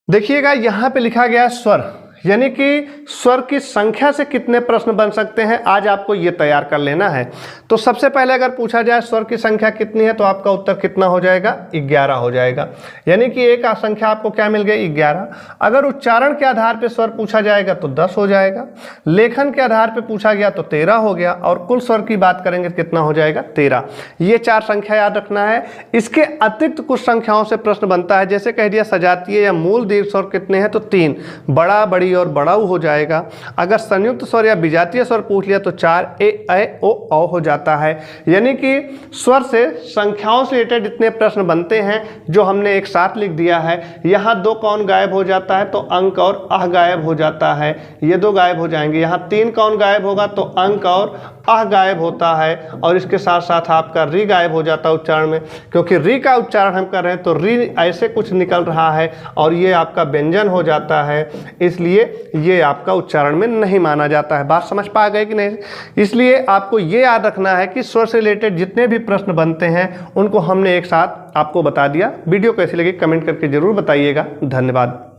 देखिएगा यहाँ पे लिखा गया है स्वर, यानी कि स्वर की संख्या से कितने प्रश्न बन सकते हैं, आज आपको ये तैयार कर लेना है। तो सबसे पहले अगर पूछा जाए स्वर की संख्या कितनी है तो आपका उत्तर कितना हो जाएगा, 11 हो जाएगा। यानी कि एक संख्या आपको क्या मिल गई, 11। अगर उच्चारण के आधार पर स्वर पूछा जाएगा तो 10 हो जाएगा, लेखन के आधार पर पूछा गया तो 13 हो गया, और कुल स्वर की बात करेंगे तो कितना हो जाएगा, 13। ये 4 संख्या याद रखना है। इसके अतिरिक्त कुछ संख्याओं से प्रश्न बनता है, जैसे कह दिया सजातीय या मूल दीर्घ स्वर कितने हैं तो 3, बड़ा, बड़ी और बड़ाऊ हो जाएगा। अगर संयुक्त स्वर या विजातीय स्वर पूछ लिया तो 4, ए, ओ हो जाता है। यानी कि स्वर से संख्याओं से रिलेटेड इतने प्रश्न बनते हैं जो हमने एक साथ लिख दिया है। यहाँ 2 कौन गायब हो जाता है तो अंक और अह गायब हो जाता है, ये 2 गायब हो जाएंगे। यहाँ 3 कौन गायब होगा तो अंक और अह गायब होता है, और इसके साथ साथ आपका री गायब हो जाता है उच्चारण में, क्योंकि री का उच्चारण हम कर रहे हैं तो री ऐसे कुछ निकल रहा है और ये आपका व्यंजन हो जाता है, इसलिए ये आपका उच्चारण में नहीं माना जाता है। बात समझ पा गए कि नहीं? इसलिए आपको ये याद रखना है कि स्वर से रिलेटेड जितने भी प्रश्न बनते हैं उनको हमने एक साथ आपको बता दिया। वीडियो कैसी लगी कमेंट करके जरूर बताइएगा। धन्यवाद।